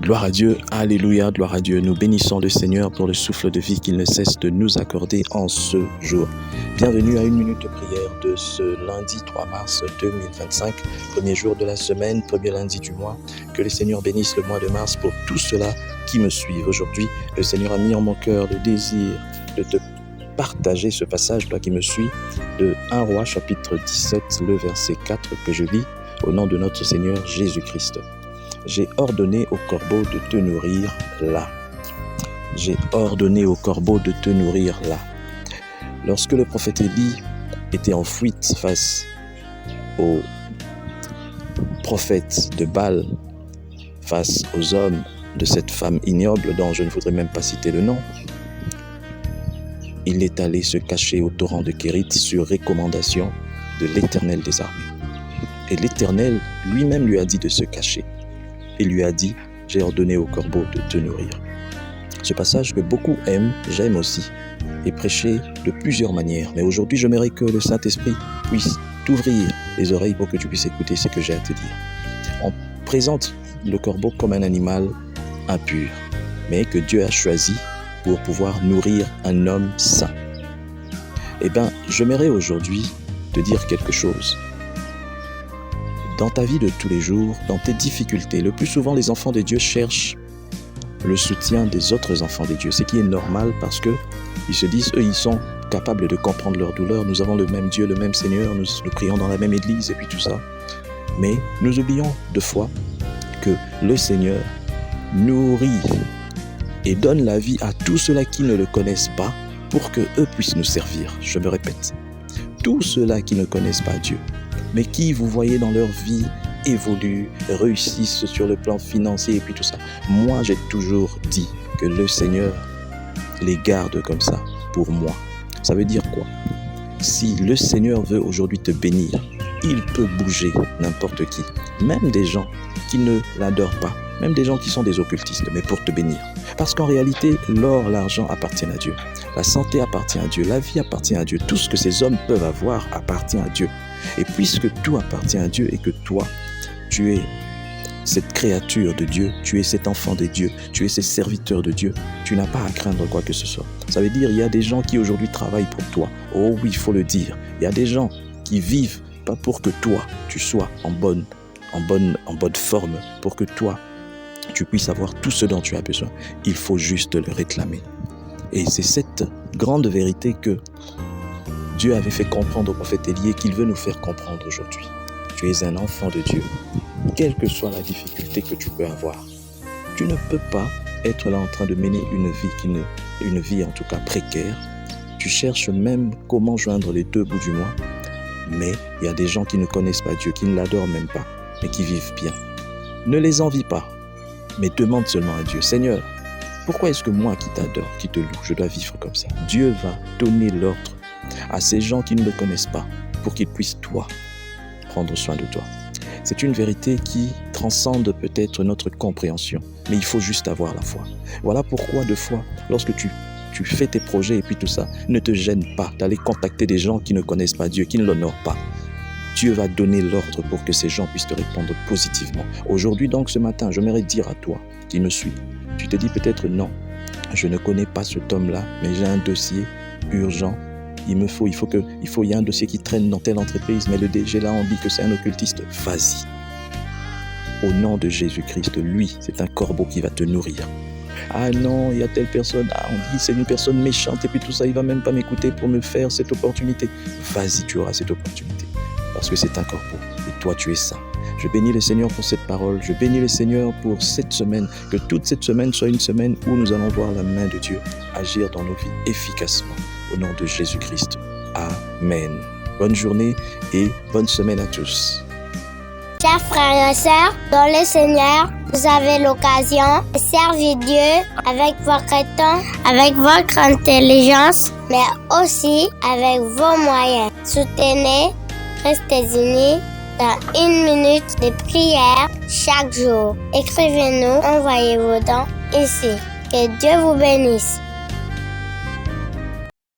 Gloire à Dieu, alléluia, gloire à Dieu. Nous bénissons le Seigneur pour le souffle de vie qu'il ne cesse de nous accorder en ce jour. Bienvenue à une minute de prière de ce lundi 3 mars 2025, premier jour de la semaine, premier lundi du mois. Que le Seigneur bénisse le mois de mars pour tous ceux-là qui me suivent. Aujourd'hui, le Seigneur a mis en mon cœur le désir de te partager ce passage, toi qui me suis, de 1 Roi chapitre 17, le verset 4 que je lis au nom de notre Seigneur Jésus-Christ. J'ai ordonné au corbeau de te nourrir là. J'ai ordonné au corbeau de te nourrir là. Lorsque le prophète Élie était en fuite face aux prophètes de Baal, face aux hommes de cette femme ignoble dont je ne voudrais même pas citer le nom, il est allé se cacher au torrent de Kérit sur recommandation de l'Éternel des armées. Et l'Éternel lui-même lui a dit de se cacher. Il lui a dit, j'ai ordonné au corbeau de te nourrir. Ce passage que beaucoup aiment, j'aime aussi, est prêché de plusieurs manières. Mais aujourd'hui, j'aimerais que le Saint-Esprit puisse t'ouvrir les oreilles pour que tu puisses écouter ce que j'ai à te dire. On présente le corbeau comme un animal impur, mais que Dieu a choisi pour pouvoir nourrir un homme saint. Eh bien, j'aimerais aujourd'hui te dire quelque chose. Dans ta vie de tous les jours, dans tes difficultés, le plus souvent les enfants de Dieu cherchent le soutien des autres enfants de Dieu, ce qui est normal parce que ils se disent, eux, ils sont capables de comprendre leur douleur, nous avons le même Dieu, le même Seigneur, nous prions dans la même église et puis tout ça. Mais nous oublions de fois que le Seigneur nourrit et donne la vie à tous ceux-là qui ne le connaissent pas pour qu'eux puissent nous servir. Je me répète, tous ceux-là qui ne connaissent pas Dieu, mais qui, vous voyez, dans leur vie, évoluent, réussissent sur le plan financier et puis tout ça. Moi, j'ai toujours dit que le Seigneur les garde comme ça, pour moi. Ça veut dire quoi? Si le Seigneur veut aujourd'hui te bénir, il peut bouger n'importe qui, même des gens qui ne l'adorent pas, même des gens qui sont des occultistes, mais pour te bénir. Parce qu'en réalité, l'or, l'argent appartiennent à Dieu. La santé appartient à Dieu, la vie appartient à Dieu. Tout ce que ces hommes peuvent avoir appartient à Dieu. Et puisque tout appartient à Dieu et que toi, tu es cette créature de Dieu, tu es cet enfant de Dieu, tu es ce serviteur de Dieu, tu n'as pas à craindre quoi que ce soit. Ça veut dire qu'il y a des gens qui aujourd'hui travaillent pour toi. Oh oui, il faut le dire. Il y a des gens qui vivent pas pour que toi, tu sois en bonne forme, pour que toi, tu puisses avoir tout ce dont tu as besoin. Il faut juste le réclamer. Et c'est cette grande vérité que Dieu avait fait comprendre au prophète Élie et qu'il veut nous faire comprendre aujourd'hui. Tu es un enfant de Dieu, quelle que soit la difficulté que tu peux avoir. Tu ne peux pas être là en train de mener une vie en tout cas précaire. Tu cherches même comment joindre les deux bouts du mois. Mais il y a des gens qui ne connaissent pas Dieu, qui ne l'adorent même pas, mais qui vivent bien. Ne les envie pas, mais demande seulement à Dieu. Seigneur, pourquoi est-ce que moi qui t'adore, qui te loue, je dois vivre comme ça? Dieu va donner l'ordre à ces gens qui ne le connaissent pas pour qu'ils puissent, toi, prendre soin de toi. C'est une vérité qui transcende peut-être notre compréhension, mais il faut juste avoir la foi. Voilà pourquoi, de fois, lorsque tu fais tes projets et puis tout ça, ne te gêne pas d'aller contacter des gens qui ne connaissent pas Dieu, qui ne l'honorent pas. Dieu va donner l'ordre pour que ces gens puissent te répondre positivement. Aujourd'hui, donc, ce matin, j'aimerais dire à toi qui me suis, tu te dis peut-être non, je ne connais pas cet homme-là, mais j'ai un dossier urgent. Il y a un dossier qui traîne dans telle entreprise, mais le DG là, on dit que c'est un occultiste. Vas-y. Au nom de Jésus-Christ, lui, c'est un corbeau qui va te nourrir. Ah non, il y a telle personne, on dit c'est une personne méchante et puis tout ça, il va même pas m'écouter pour me faire cette opportunité. Vas-y, tu auras cette opportunité. Parce que c'est un corbeau et toi, tu es ça. Je bénis le Seigneur pour cette parole. Je bénis le Seigneur pour cette semaine. Que toute cette semaine soit une semaine où nous allons voir la main de Dieu agir dans nos vies efficacement. Au nom de Jésus-Christ. Amen. Bonne journée et bonne semaine à tous. Chers frères et sœurs, dans le Seigneur, vous avez l'occasion de servir Dieu avec votre temps, avec votre intelligence, mais aussi avec vos moyens. Soutenez, restez unis dans une minute de prière chaque jour. Écrivez-nous, envoyez vos dons ici. Que Dieu vous bénisse.